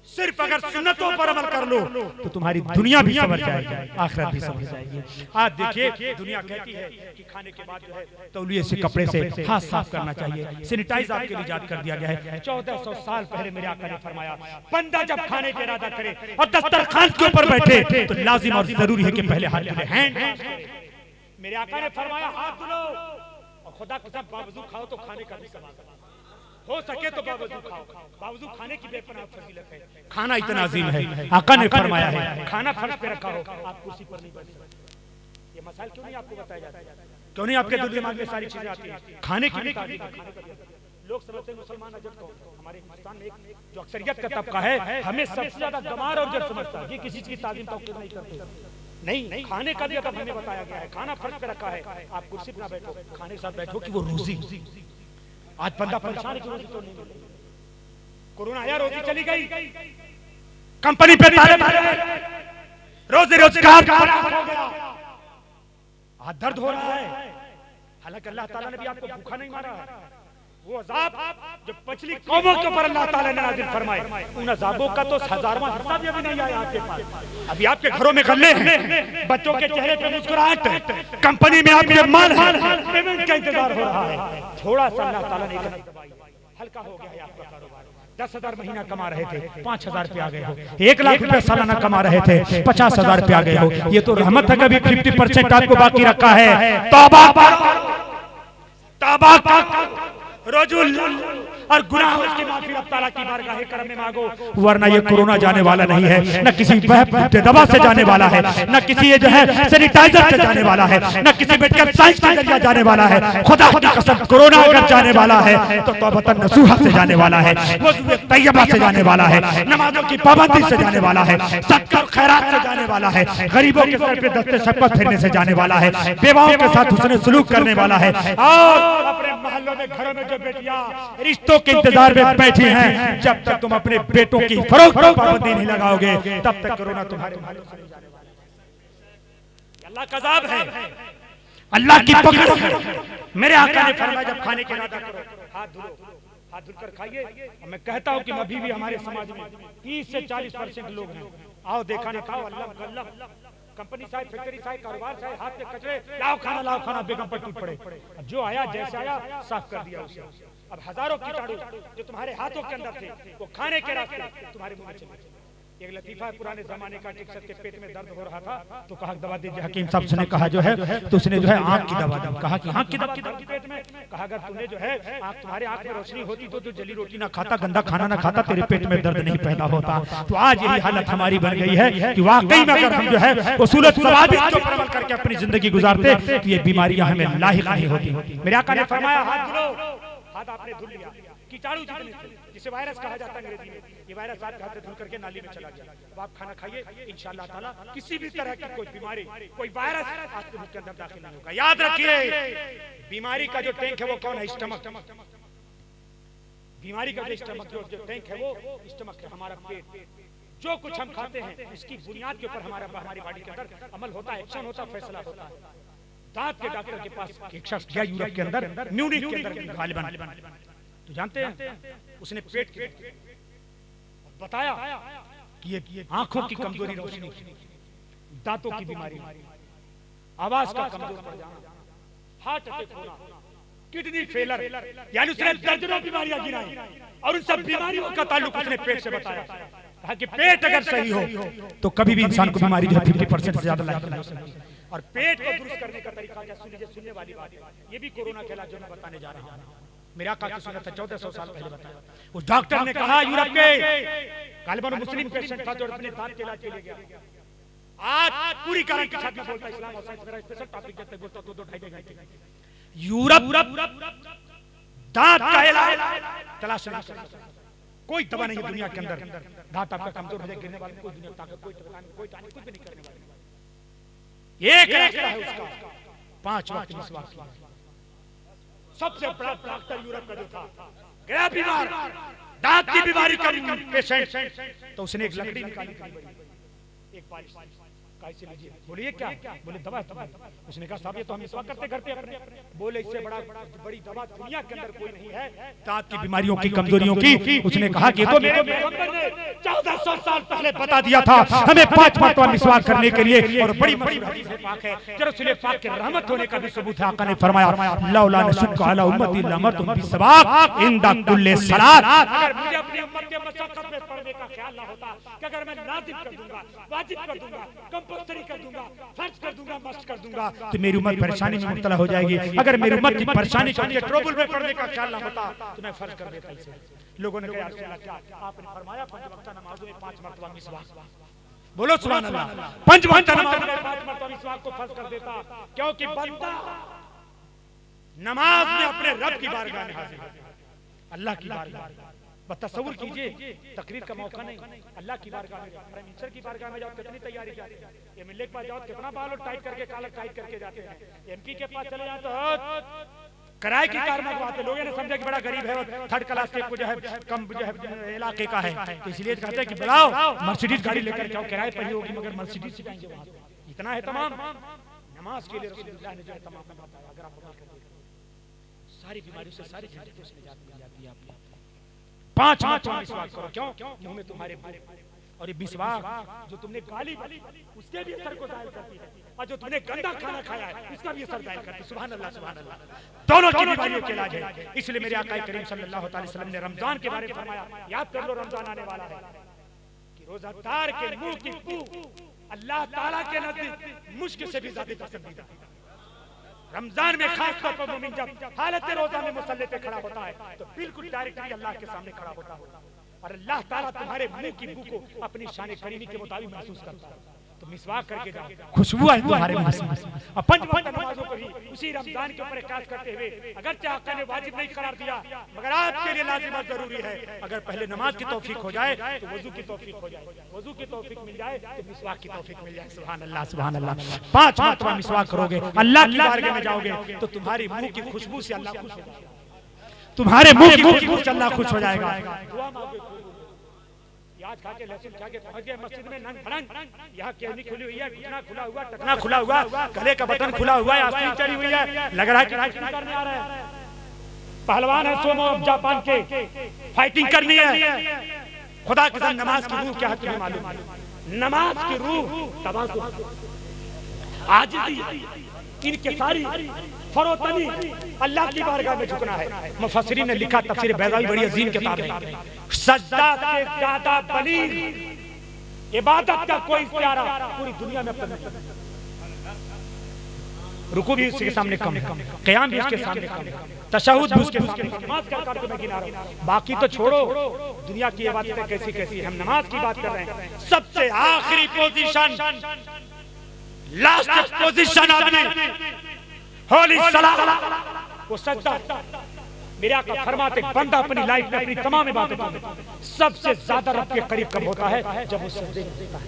Speaker 1: सिर्फ अगर सुन्नतों पर अमल कर लो तो तुम्हारी दुनिया भी संवर जाएगी, आखिरत भी संवर जाएगी। आज देखिए दुनिया कहती है कि खाने के बाद जो है तौलिए से कपड़े से हाथ साफ करना चाहिए, सैनिटाइज आपके लिए इजाद कर दिया गया है। 1400 साल पहले मेरे आका ने फरमाया बंदा जब खाने का इरादा करे और दस्तरखान के ऊपर बैठे तो लाजिम और जरूरी है कि पहले हाथ धुले। हैंड मेरे आका ने फरमाया हाथ धुलो और खुदा के साथ बावजूद खाओ तो खाने का भी सवाब हो सके तो बावजूद खाओ। बावजूद खाने की बेपनाह फजीलत है, खाना इतना अजीम है। आका ने फरमाया है खाना फर्श पे रखा हो, आप कुर्सी पर नहीं बैठ सकते। ये मसाइल क्यों नहीं आपको बताया जाता है? क्यों नहीं आपके दिमाग में सारी चीजें आती हैं? खाने की भी तारीफ है। लोग समझते हैं मुसलमान अजब कौन, हमारे हिंदुस्तान में एक जो अक्सरियत का तबका है हमें सबसे ज्यादा गमार और जज समझता है, ये किसी चीज की ताज़ीम तौक़ीर नहीं करते। नहीं, खाने का भी अदब हमें बताया गया है। खाना फर्श पे रखा है, आप कुर्सी पर ना बैठो, खाने के साथ बैठो कि वो रोजी। आज बंदा परेशान की रोजी तो नहीं मिली, कोरोना आया रोजी चली गई, कंपनी पे ताले मारे, रोजी रोजगार हो गया, आज दर्द हो रहा है, हालांकि अल्लाह ताला ने भी आपको भूखा नहीं मारा है। वो अजाब जो पिछली कौमों के ऊपर अल्लाह ताला ने नाज़िल फरमाए, उन अजाबों का तो हजारवां हिस्सा भी अभी नहीं आया आपके पास। अभी आपके घरों में गल्ले हैं, बच्चों के चेहरे पे मुस्कुराहट है, कंपनी में आपके माल है, पेमेंट का इंतजार हो रहा है। थोड़ा सा अल्लाह ताला ने दबाई, हल्का हो गया है आपका कारोबार। 10,000 महीना कमा रहे थे, 5,000 पे आ गए हो। 1 लाख रुपए सालाना कमा रहे थे, 50,000 पे आ गए हो। ये तो रहमत है, कभी 50% आपको बाकी रखा है। तौबा रजुल और गुनाह उसकी माफी अब ताला की बारगाह करम में मांगो, वरना ये कोरोना जाने वाला नहीं है, न किसी दवा से जाने वाला है, न किसी ये जो है सैनिटाइजर से जाने वाला है, न किसी मेडिकल साइंस के जरिए जाने वाला है। खुदा की कसम कोरोना अगर जाने वाला है तो तौबतन नसूहा से जाने वाला है, वज़ू तैयबा से जाने वाला है, नमाजों की पाबंदी से जाने वाला है, सदका और खैरात से जाने वाला है, गरीबों के सर पे दस्ते शफ़क़त फेरने से जाने वाला है, बेवाओं के साथ हुस्न सलूक करने वाला है। और अपने मोहल्लों में घरों में जो बेटियां रिश्तों के इंतजार में बैठी हैं, जब तक तुम अपने बेटों की फरोख्त पर पाबंदी नहीं लगाओगे तब तक कोरोना तुम्हारे मोहल्लों से नहीं जाने वाला। अल्लाह का अज़ाब है, अल्लाह की पकड़ है। मेरे आका ने फरमाया जब खाने की इरादा करो हाथ धुलो, हाथ धुलकर खाइए। मैं कहता हूं कि अभी भी हमारे समाज में 30 से 40% लोग हैं, आओ देखा नहीं खाओ, अल्लाह कंपनी साहब, फैक्ट्री साहब, कारोबार साहब, हाथ में कचरे, लाओ खाना बेगम पर टूट पड़े। जो आया जैसे आया साफ कर दिया उसे। अब हजारों कीटाणु जो तुम्हारे हाथों के अंदर थे वो खाने के रास्ते तुम्हारे मुंह में चले। एक लतीफा पुराने जमाने का, टिकसर के पेट में दर्द हो रहा था तो कहा दवा दीजिए। हकीम साहब ने कहा जो है तो उसने जो है आंख की दवा दी। कहा कि आंख की दवा पेट में, कहा अगर तूने जो है तुम्हारे आंख में रोशनी होती तो तू जली रोटी ना खाता, गंदा खाना ना खाता, तेरे पेट में दर्द नहीं पैदा होता। तो आज यही हालत हमारी बन गई है कि वाकई में अगर हम जो है उसूल सवाबित के ऊपर अमल करके अपनी जिंदगी गुजारते तो ये बीमारियां हमें लाहिक नहीं होती। मेरे आका ने फरमाया हाथ धुलो, हाथ आपने धुल लिया, कीटाणु जितने थे जिसे वायरस कहा जाता है अंग्रेजी में, ये वायरस आपके हाथ से धुल करके नाली में चला गया। अब आप खाना खाइए, इंशाअल्लाह ताला किसी भी तरह की कोई बीमारी, कोई वायरस आपके मुंह के अंदर दाखिल नहीं होगा। याद रखिए बीमारी का जो टैंक है वो कौन है? स्टमक। बीमारी का जो स्टमक जो टैंक है वो स्टमक है, हमारा पेट। जो कुछ हम खाते हैं इसकी बुनियाद के ऊपर हमारी बॉडी के अंदर अमल होता है, एक्शन होता है, फैसला होता है। दांत के डॉक्टर के पास एक शख्स गया यूरोप के अंदर, म्यूनिख के अंदर गालिबन, तो जानते हैं उसने पेट के बताया कि ये आंखों की कमजोरी, रोशनी, दांतों की बीमारी, आवाज का कमजोर पड़ जाना, हार्ट अटैक होना, किडनी फेलर, यानी उसने दर्जनों बीमारियां गिनाई और उन सब बीमारियों का ताल्लुक उसने पेट से बताया। कहा कि पेट अगर सही हो तो कभी भी इंसान को बीमारी जो है 50% से ज्यादा लायक नहीं हो सकती। और पेट को दुरुस्त करने का तरीका क्या? सुनने वाली बात है, ये भी कोरोना के इलाज जो मैं बताने जा रहा हूं। मेरा आका सुना था 1400 साल पहले बताया। उस डॉक्टर ने कहा यूरोप के गालिबन मुस्लिम पेशेंट था जो अपने दांत के इलाज के लिए गया। आज पूरी कारण के साथ में बोलता इस्लाम और साइंस मेरा स्पेशल टॉपिक जब तक बोलता 2-2-2.5 घंटे यूरोप दांत का इलाज तलाश नहीं कर सकता। कोई दवा नहीं है दुनिया के अंदर दांत आपका कमजोर हो जाए, गिरने वाला कोई दुनिया ताकत, कोई टानिक कुछ भी नहीं करने वाला। एक रास्ता है उसका, 5 वक्त मिसवाक। सबसे बड़ा डॉक्टर यूरोप का जो था गया बीमार, दांत की बीमारी का पेशेंट, तो उसने एक लकड़ी निकाली, एक पालिश, कैसे लीजिए? बोले ये क्या? बोले दवा है। उसने कहा साहब ये तो हम मिसवाक करते घर पे अपने। बोले इससे बड़ी दवा दुनिया के अंदर कोई नहीं है दांत की बीमारियों की, कमजोरियों की। उसने कहा कि तो मेरे पैगंबर ने 1400 साल पहले बता दिया था हमें 5 मरतबा मिसवाक करने के लिए। और बड़ी हदीस पाक है, रसूल पाक के रहमत होने का भी सबूत है। आका ने फरमाया लौला नशुक्कु अला उम्मती लमरतुम बिस्वाक इंदा कुल्ले सलात। अगर मुझे अपनी उम्मत के मशक्कत में पड़ने का ख्याल ना होता कि अगर मैं लाजिम कर दूंगा, वाजिब कर दूंगा, कंपल्सरी कर दूंगा, फर्ज कर दूंगा, मस्ट कर दूंगा तो मेरी उम्मत परेशानी में मुब्तला हो जाएगी। अगर मेरी उम्मत की परेशानी के ट्रबल में पड़ने का ख्याल ना होता तो मैं फर्ज कर देता इसे। लोगों ने कहा या रसूल अल्लाह क्या आपने फरमाया 5 वक्त नमाजों में 5 मरतबा मिसवाक। बोलो सुभान अल्लाह। 5 वक्त नमाज में 5 मरतबा मिसवाक को फर्ज कर देता, क्योंकि बंदा नमाज में अपने रब की बारगाह में हाजिर है, अल्लाह की बारगाह। तसव्वुर कीजिए तकरीर का मौका नहीं, अल्लाह की बारगाह में, प्राइम मिनिस्टर की बारगाह में जाओ कितनी तैयारी जाती है, एमएलए के पास जाओ कितना बाल टाइट करके काला टाइट करके जाते हैं, एमपी के पास चले जाओ तो किराए की कार मंगवाते। लोगों ने समझा कि बड़ा गरीब है, 3rd क्लास के जो है कम जो है इलाके का है, तो इसलिए कहते हैं कि बुलाओ मर्सिडीज गाड़ी लेकर जाओ, किराए पर ही होगी मगर मर्सिडीज सिखाएंगे वहां। इतना है तमाम। नमाज के लिए रसूलुल्लाह ने जो है तमाम बताया, अगर आप अमल करेंगे सारी बीमारियों से, सारी झंझटों से निजात मिल जाती है आपको। 5 मरतबा मिसवाक करो। क्यों? मुंह में तुम्हारे और ये मिसवाक जो तुमने गाली उसके भी असर को जाहिर करती है, और जो तुमने गंदा खाना खाया है उसका भी असर जाहिर करती है। सुभान अल्लाह, सुभान अल्लाह। दोनों की बीमारियों के इलाज है। इसलिए मेरे आका करीम सल्लल्लाहु अलैहि वसल्लम ने रमजान के बारे में फरमाया, याद कर लो रमजान आने वाला है, कि रोजादार के मुंह की बू अल्लाह ताला के नजदीक मुश्क से भी ज्यादा पसंदीदा। रमजान में खास तौर पर मोमिन जब हालत रोजा में मुसल्ले पे खड़ा होता है तो बिल्कुल डायरेक्टली अल्लाह के सामने खड़ा होता है, और अल्लाह ताला तुम्हारे मुंह की बू को अपनी शान करीमी के मुताबिक महसूस करता है। तो मिसवाक करके जाओ, खुशबू है तुम्हारे मुंह से। और 5 वक्त नमाजों को भी उसी रमजान के ऊपर खास करते हुए, अगर आका ने वाजिब नहीं करार दिया मगर आपके लिए लाजिम और जरूरी है, अगर पहले नमाज की तौफीक हो जाए तो वजू की तौफीक हो जाए, वजू की तौफीक मिल जाए तो मिसवाक की तौफीक मिल जाए। सुभान अल्लाह, सुभान अल्लाह। 5 मरतबा मिसवाक करोगे, अल्लाह की बारगाह में जाओगे तो तुम्हारी मुंह की खुशबू से अल्लाह खुश हो जाएगा, तुम्हारे मुंह की खुशबू से अल्लाह खुश हो जाएगा। दुआ मांगो, प्याज खा के लहसुन खा के पहुंच गए मस्जिद में, नंग फड़ंग, यहाँ केवनी खुली हुई है, घुटना खुला हुआ, टखना खुला हुआ, गले का बटन खुला हुआ है, आस्तीन चढ़ी हुई है, लग रहा है कि फाइटिंग करने आ रहा है, पहलवान है सोमो जापान के, फाइटिंग करनी है। खुदा की कसम नमाज की रूह क्या है तुम्हें मालूम? नमाज की रूह तवाज़ु, आजिज़ी, इनके सारी फरोतनी अल्लाह की बारगाह में झुकना है। मुफस्सिरीन ने लिखा, तफसीर बैज़ावी बड़ी अजीम किताब है, सजदा से ज्यादा बलीग इबादत का कोई प्यारा पूरी दुनिया में अब तक नहीं। रुकू भी उसके सामने कम है, क़याम भी उसके सामने कम है, तशहुद भी उसके सामने कम है। नमाज का कार्य मैं गिना रहा हूं, बाकी तो छोड़ो दुनिया की इबादतें कैसी कैसी, हम नमाज की बात कर रहे हैं। सबसे आखिरी पोजीशन, लास्ट पोजीशन आपने होली सलात, वो सजदा। मेरे आका फरमाते बंदा अपनी लाइफ में अपनी तमाम इबादतों में सबसे ज्यादा रब के करीब कब होता है? जब वो सजदे में होता है।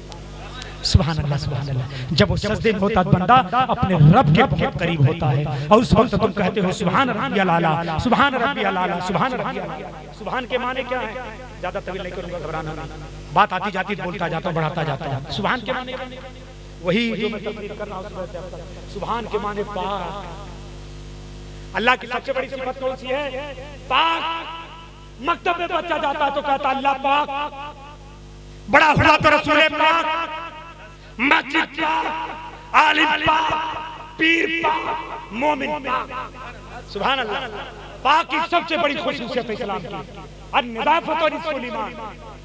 Speaker 1: सुभान अल्लाह, सुभान अल्लाह। जब वो सजदे में होता है बंदा अपने रब के बहुत करीब होता है, और उस वक्त तुम कहते हो सुभान रब्बियल आला, सुभान रब्बियल आला, सुभान रब्बियल आला। सुभान के माने क्या है? ज्यादा तवील नहीं करूंगा, घबराना नहीं, बात आती जाती बोलता जाता हूं, बढ़ाता जाता हूं। सुभान के माने वही जो मैं तकरीर कर रहा हूं, सुभान के माने पाक। अल्लाह की सबसे बड़ी सिफत कौन सी है? पाक। मकतब में बच्चा जाता तो कहता अल्लाह पाक, बड़ा हुआ तो रसूल पाक, मस्जिद पाक, आलिम पाक, पीर पाक, मोमिन पाक। सुभान अल्लाह। पाक की सबसे बड़ी खुसूसियत इस्लाम की निज़ाफ़त और निस्फ़ुल ईमान,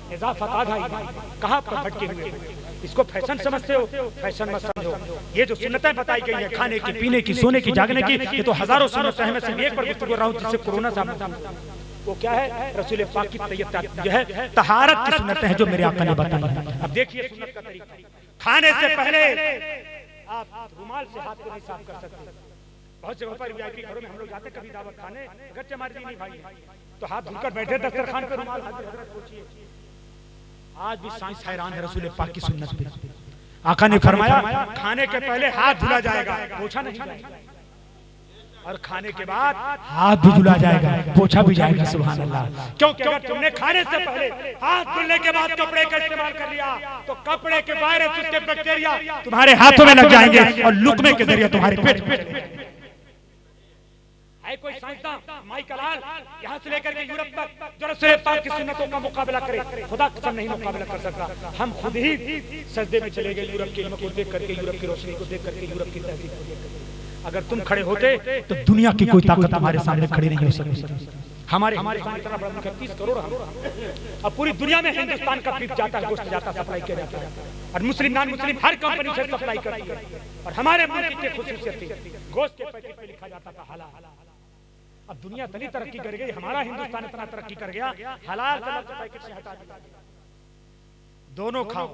Speaker 1: निज़ाफ़त आधा ईमान। कहां पर भटके हुए, इसको फैशन समझते हो? फैशन मत समझो। ये जो सुन्नतें बताई गई है, खाने की, पीने की, सोने की, जागने की, ये तो हजारों सुन्नतें हैं। मैं सिर्फ एक पर गुफ्तगू कर रहा हूं जिससे कोरोना साहब, वो क्या है? रसूल पाक की जो है तहारत की सुन्नतें हैं जो मेरे आका ने बताई है। अब देखिए सुन्नत का तरीका, खाने से पहले आप रुमाल से हाथ को नहीं साफ कर सकते। बहुत जगह पर वीआईपी घरों में हम लोग जाते कभी दावत खाने, अगर हमारे दीनी भाई है तो हाथ धुलकर बैठे दस्तरखान पे रुमाल हाथ हजरत पहुंचिए। आज भी साइंस हैरान है रसूल पाक की सुन्नत पे। आका ने फरमाया खाने के पहले हाथ धुला जाएगा, पोछा नहीं जाएगा, और खाने के बाद हाथ भी धुला जाएगा, पोछा भी जाएगा। सुभान अल्लाह। क्योंकि अगर तुमने खाने से पहले हाथ धुलने के बाद कपड़े का इस्तेमाल कर लिया तो कपड़े के वायरस, उसके बैक्टीरिया तुम्हारे हाथों में लग जाएंगे और लुकमे के जरिए तुम्हारे पेट में। है कोई साइंसदान माइकल आल यहाँ से लेकर के यूरोप तक जो रसूल पाक की सुन्नतों का मुकाबला करे, खुदा कसम नहीं मुकाबला कर सकता। हम खुद ही सजदे में चले गए यूरोप के इल्म को देख करके, यूरोप की रोशनी को देख करके, यूरोप की तहजीब को देख करके। अगर तुम खड़े होते तो दुनिया की कोई ताकत तुम्हारे सामने खड़ी नहीं हो सकती। हमारे इतना बड़ा मुल्क है, 30 करोड़ हम, अब पूरी दुनिया में हिंदुस्तान का बीफ जाता है, गोश्त जाता, सप्लाई किया जाता है, और मुस्लिम नॉन मुस्लिम हर कंपनी से सप्लाई करती है। और हमारे मुल्क की खुसूसियत थी, गोश्त के पैकेट पे लिखा जाता था हलाल। अब दुनिया इतनी तरक्की कर गई, हमारा हिंदुस्तान इतना तरक्की कर गया, हलाल पैकेट से हटा दिया। दोनों खाओ,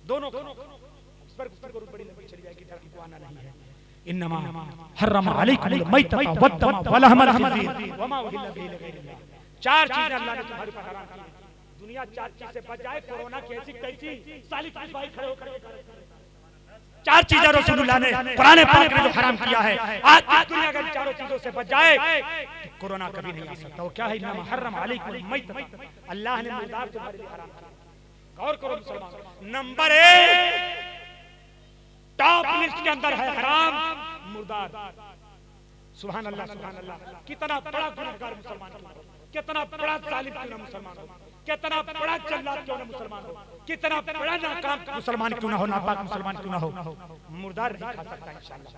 Speaker 1: दोनों खाओ। इस पर गुफ्तगू बड़ी लंबी चली जाएगी, धरती को आना नहीं है। इन्नमा हर्रम अलैकुमुल मैतता वद्दम वलहमल खंजीर वमा उहिल्ल बिही लिगैरिल्लाह। 4 चीजें अल्लाह ने तुम्हारे ऊपर हराम की। दुनिया 4 चीज से बच जाए, कोरोना की ऐसी कैसी सालिस भाई खड़े होकर 4 चीजें रसूलुल्लाह ने कुरान पाक में जो हराम किया है, आज की दुनिया अगर 4 चीजों से बच जाए तो कोरोना कभी नहीं आ सकता। वो क्या है? इन्नमा हर्रम अलैकुमुल मैतता, अल्लाह ने मुर्दार तुम्हारे लिए हराम किया। गौर करो मुसलमान, नंबर 1 टॉप लिस्ट के अंदर है हराम मुर्दार।
Speaker 3: सुभान अल्लाह सुभान अल्लाह। कितना बड़ा गुनहगार मुसलमान क्यों हो, कितना बड़ा जालिम क्यों ना मुसलमान हो, कितना बड़ा जल्लाद क्यों ना मुसलमान हो, कितना बड़ा नाकाम मुसलमान क्यों ना हो, नापाक मुसलमान क्यों ना हो, मुर्दार नहीं खा सकता इंशाअल्लाह।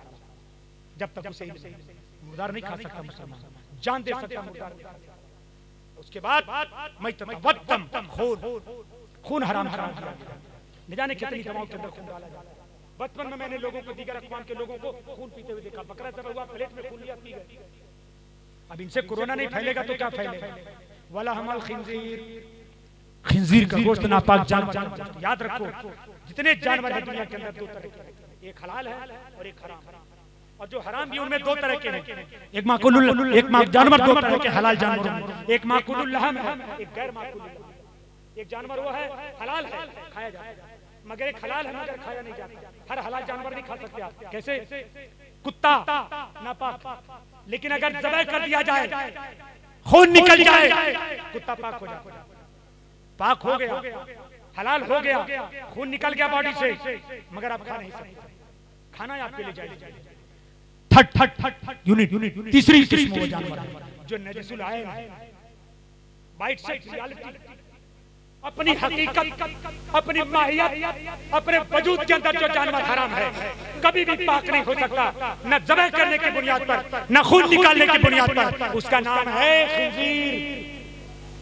Speaker 3: जब तक उसे मुर्दार नहीं खा सकता मुसलमान, जान दे सकता मुर्दार। उसके बाद खून हराम हराम न जाने कितनी दवाओं के अंदर खून डाला जाता है। बचपन में मैंने लोगों को, दीगर अक़वाम के लोगों को खून पीते हुए देखा। बकरा जब हुआ प्लेट में खून लिया पी गए। अब इनसे कोरोना नहीं फैलेगा तो क्या फैलेगा। वाला हमल खिंजीर का गोश्त नापाक जानवर। याद रखो जितने जानवर है दुनिया के अंदर दो तरह के, एक हलाल है और एक हराम। और जो हराम भी उनमें दो तरह के हैं, एक माकुलुल जानवर दो तरह के हलाल जानवर, एक माकुलुल लहम है, एक गैर माकुलुल। एक जानवर वो है हलाल है, खाया जाता है, मगर एक हलाल है मगर खाया नहीं जाता। हर हलाल जानवर नहीं खा सकते आप। कैसे? कुत्ता नापाक, लेकिन अगर ज़बाह कर दिया जाए, खून निकल जाए, कुत्ता पाक हो जाता है। पाक हो गया, हलाल हो गया, खून निकल गया बॉडी से, मगर आप खा नहीं सकते। खाना आपके लिए जायज़ है। यूनिट तीसरी किस्म वो जानवर जो नजसुल आए, बाइट से रियलिटी, अपनी हकीकत, अपनी माहियत, अपने वजूद के अंदर जो जानवर हराम है कभी भी पाक नहीं हो सकता, न ज़बाह करने की बुनियाद पर, न खून निकालने की बुनियाद पर। उसका नाम है खिंजीर।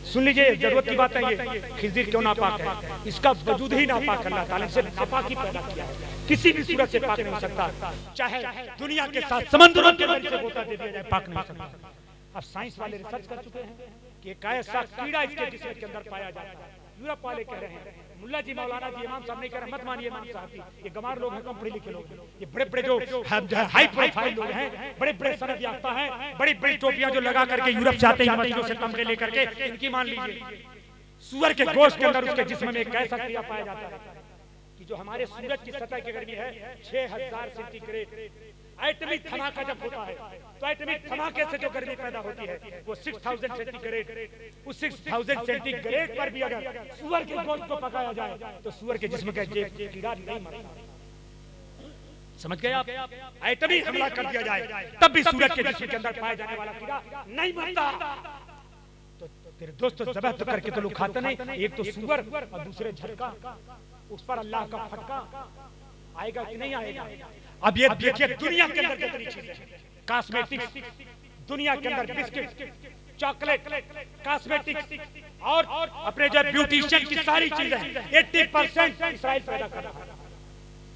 Speaker 3: सुन लीजिए, जरूरत की बात है ये। खिंजीर क्यों नापाक है? इसका वजूद ही नापाक, अल्लाह ताला से नापाक ही पैदा किया है, किसी भी सूरत से पाक नहीं हो सकता। चाहे दुनिया के साथ समंदरों के अंदर से गोता दे दिया जाए, पाक नहीं हो सकता। अब साइंस वाले रिसर्च कर चुके हैं कि एक ऐसा कीड़ा इसके जिस्म के अंदर पाया जाता है। यूरोप वाले कह रहे हैं, मुल्ला जी, मौलाना जी, इमाम साहब नहीं कह रहे, मत मानिए इमाम साहब की, ये गंवार लोग हैं, कम पढ़े लिखे लोग, ये बड़े बड़े जो हाई प्रोफाइल लोग हैं, बड़े बड़े सनद याफ्ता हैं, बड़ी बड़ी टोपियां जो लगा करके यूरोप से आते हैं, यूनिवर्सिटियों से कमरे लेकर के, इनकी मान लीजिए। सूअर के गोश्त के अंदर उसके जिस्म में एक ऐसा क्रिया पाया जाता है कि जो हमारे सूरज की सतह की गर्मी है 6000 सेंटीग्रेड, एटमिक धमाका जब होता है तो एटमिक धमाके से जो गर्मी पैदा होती है वो 6000 सेंटीग्रेड, उस 6000 सेंटीग्रेड पर भी अगर सूअर के गोश्त को पकाया जाए तो सूअर के जिस्म का कीड़ा नहीं मरता। समझ गए आप? एटमिक हमला कर दिया जाए तब भी सूरज के जिस्म के अंदर पाया जाने वाला कीड़ा नहीं मरता। तो तेरे दोस्त ज़बाह तो करके तो लोग खाते नहीं, एक तो सूअर और दूसरे झटका, उस पर अल्लाह का फटका आएगा कि नहीं आएगा। अब ये देखिए दुनिया के अंदर कितनी चीजें, कॉस्मेटिक्स, दुनिया के अंदर बिस्किट, चॉकलेट, कॉस्मेटिक्स और अपने जो ब्यूटिशियन की सारी चीजें 80% इसराइल पैदा कर रहा है।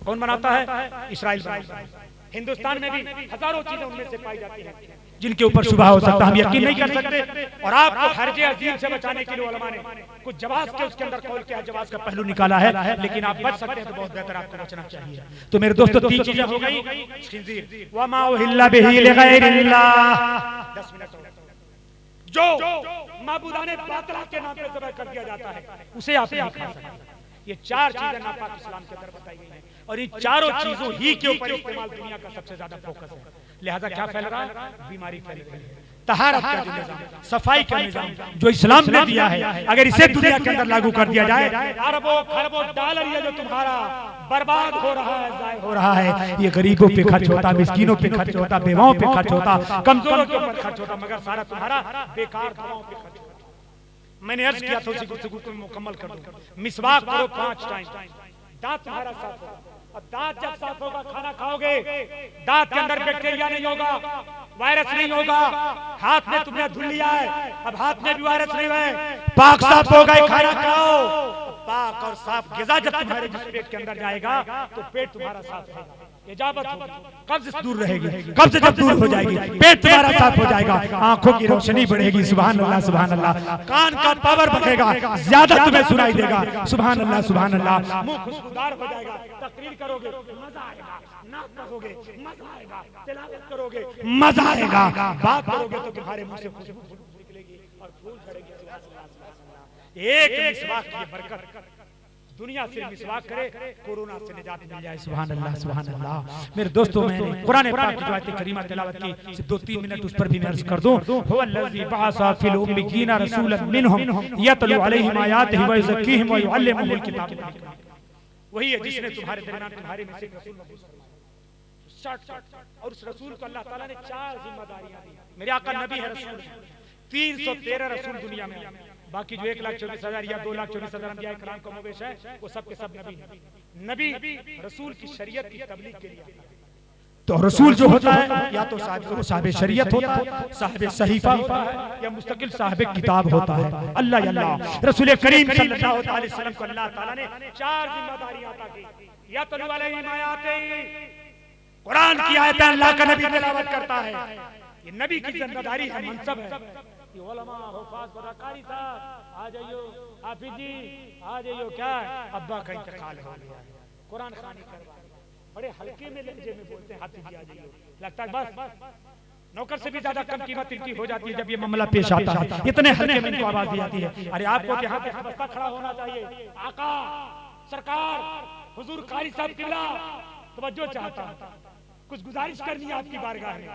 Speaker 3: कौन बनाता है? इसराइल बनाता है। हिंदुस्तान में भी हजारों चीजें उनमें से पाई जाती हैं जिनके ऊपर शुबह हो सकता, हम यकीन नहीं कर सकते। और आपको हर्जे अजीम से बचाने के लिए उलमा ने कुछ जवाब के उसके अंदर कौल किया, जवाब का पहलू निकाला है, लेकिन आप बच सकते हैं तो बहुत बेहतर, आपको बचना चाहिए। तो मेरे दोस्तों तीन चीजें हो गई, खिंजीर, वमा उहिल्ला बिही लिगैरिल्लाह, 10 मिनट जो माबूदाने बातिला के नाम पे ज़बाह कर दिया जाता है उसे आप नहीं खा सकते। ये 4 चीजें नापाक इस्लाम के अंदर बताई गई हैं और इन चारों चीजों ही के ऊपर इस्तेमाल दुनिया का सबसे ज्यादा फोकस है। लिहाजा क्या फैल रहा है? बीमारी फैल रही है। तहारत का जो निजाम, सफाई का निजाम जो इस्लाम ने दिया है, अगर इसे दुनिया के अंदर लागू कर दिया जाए, अरबों खरबों डॉलर ये जो तुम्हारा बर्बाद हो रहा है, जाय हो रहा है, ये गरीबों पे खर्च होता, मिस्कीनों पे खर्च होता, बेवाओं पे खर्च होता, कमजोरों के ऊपर खर्च होता, मगर सारा तुम्हारा बेकार दवाओं पे खर्च होता। मैंने अर्ज किया था उसी गुफ्तगू को मुकम्मल कर दूं, मिसवाक करो 5 टाइम, दांत तुम्हारा साफ होगा। अब दांत जब साफ होगा खाना खाओगे, दांत के अंदर बैक्टीरिया नहीं होगा, वायरस नहीं होगा। हाथ में तुमने धुल लिया है, अब हाथ में भी वायरस नहीं है, पाक साफ होगा, खाना खाओ। पाक और साफ ग़िज़ा जब तुम्हारे पेट के अंदर जाएगा तो पेट तुम्हारा साफ होगा, इजाबत होगी, कब्ज़ दूर रहेगी, कब्ज़ जब दूर हो जाएगी पेट तुम्हारा साफ हो जाएगा, आंखों की रोशनी बढ़ेगी, सुभान अल्लाह सुभान अल्लाह, कान का पावर बढ़ेगा, ज्यादा तुम्हें सुनाई देगा, सुभान अल्लाह सुभान अल्लाह, मुंह खुशबूदार हो जाएगा, तकरीर करोगे मजा आएगा, नाक करोगे मजा आएगा, तिलावत करोगे मजा आएगा, बात करोगे तो तुम्हारे मुंह से खुशबू निकलेगी और फूल झड़ेगी। एक मिसवाक की बरकत, दुनिया से मिसवाक करे, कोरोना से निजात मिल जाए, सुभान अल्लाह सुभान अल्लाह। मेरे दोस्तों, मैंने कुरान पाक की जो आयत करीमा तिलावत की, 2-3 मिनट उस पर भी मैं अर्ज कर दूं। हुवल्लज़ी बअसा फिल उम्मिय्यीना रसूलन मिनहुम यतलू अलैहिम आयातिही व युज़क्कीहिम व युअल्लिमुहुमुल किताब। वही है जिसने तुम्हारे दरमियान तुम्हारे में से रसूल मबूस फरमाया, शर्ट और उस रसूल को अल्लाह ताला ने 4 जिम्मेदारियां दी। मेरे आका नबी है, रसूल है। 313 रसूल दुनिया में, बाकी जो 1,24,000 या 2,24,000 अंबिया किराम का मुवेश है वो सब के सब नबी रसूल की शरीयत की तबलीग के लिए।
Speaker 1: तो रसूल जो होता है या तो साहिब शरीयत होता है, साहिब सहीफा होता है, या मुस्तकिल साहिब किताब होता है। अल्लाह अल्लाह रसूल करीम सल्लल्लाहु अलैहि वसल्लम को अल्लाह ताला ने 4 जिम्मेदारियां अता की। या तो कुरान की आयतें अल्लाह का नबी तिलावत करता है, ये नबी की जिम्मेदारी है, मनसब है। ये उलमा हुफाज कारी साहब आ जाइयो, हाफिज जी आ जाइयो, क्या अब्बा का इंतकाल हो गया है, कुरान खानी करवा, बड़े हल्के में लहजे में बोलते हैं, हाफिज जी आ जाइयो, लगता है बस नौकर से भी ज्यादा कम कीमत इनकी हो जाती है जब ये मामला पेश आता है, इतने हल्के में इनको आवाज दी जाती है। अरे आपको तो यहाँ पे बस्ता खड़ा होना चाहिए, आका सरकार हुजूर कारी साहब किबला तवज्जो चाहता, कुछ गुजारिश करनी है आपकी बारगाह में।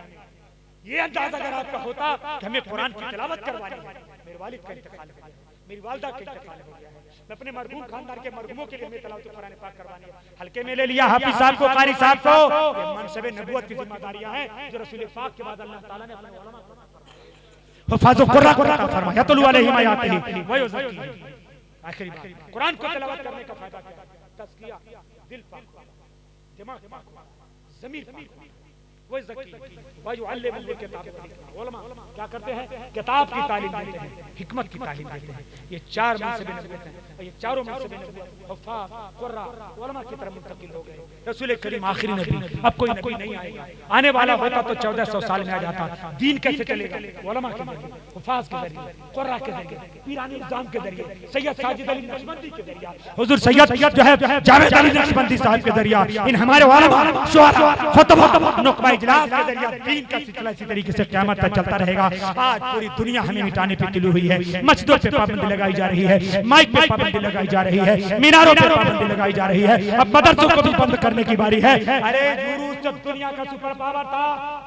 Speaker 1: ये अंदाज अगर आपका होता कि हमें कुरान की तिलावत करवानी है, मेरे वालिद का इंतकाल हो गया, मेरी वालिदा का इंतकाल हो गया है, मैं अपने मरहूम खानदान के मरहूमों के लिए हमें तिलावत कुरान पाक करवानी है, हल्के में ले लिया हाफिज साहब को, कारी साहब को। ये मनसब नबुवत की जिम्मेदारियां हैं जो रसूल पाक के बाद अल्लाह ताला ने अपने उलमा को हुफाज़ो कुरान का फरमाया, तलू अलैहिम आयातिही व युज़क्की। आखिरी बात, कुरान को तिलावत करने का फायदा क्या है? तज़किया, दिल पाक, दिमाग पाक, ज़मीर पाक, वो ज़की व युअल्लिमुल किताब वल हिकमा। उलमा क्या करते हैं? किताब की तालीम देते हैं, हिकमत की तालीम देते हैं। ये 4 मनसब नबुवत हैं, और ये चारों मनसब नबुवत हुफ़ाज़ कुर्रा उलमा की तरफ मुंतकिल हो गए। रसूल करीम आखिरी नबी, अब कोई नबी नहीं आएगा, आने वाला होता तो 1400 साल में आ जाता। दीन कैसे चलेगा? उलमा के जरिए, हुफ़ाज़ के जरिए, कुर्रा के जरिए, पीरानी निज़ाम के जरिए, सैयद साजिद अली नक्शबंदी के जरिए, हुजूर सैयद जो है जावेद अली नक्शबंदी साहब के जरिए, इन हमारे उलमा शुअरा खुतबा नुक़बा इजलास के जरिए दीन का सिलसिला इसी तरीके से क़यामत तक चलता रहेगा। आज पूरी दुनिया हमें मिटाने पे तुली हुई है, मस्जिदों पे पाबंदी लगाई जा रही है, माइक पे पाबंदी लगाई जा रही है, मीनारों पे पाबंदी लगाई जा रही है, अब मदरसों को भी बंद करने की बारी है। अरे जुरूस जब दुनिया का सुपर पावर था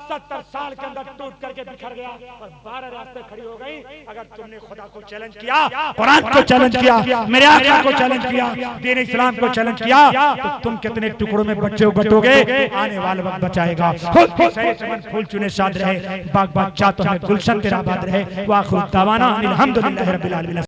Speaker 1: 70 साल के अंदर टूट करके बिखर गया और 12 रास्ते खड़ी हो गई। अगर तुमने खुदा को चैलेंज किया, कुरान को चैलेंज किया, मेरे आका को चैलेंज किया, दीन इस्लाम को चैलेंज किया, तो तुम कितने टुकड़ों में बच्चे बटोगे? आने वाला वक्त बचाएगा। चमन फूल चुने शाद रहे, बाग बाग चाह तो हमें गुलशन तेरा आबाद रहे। वाखिर दावाना अनिल हम्दुलिल्लाहि रब्बिल आलमीन।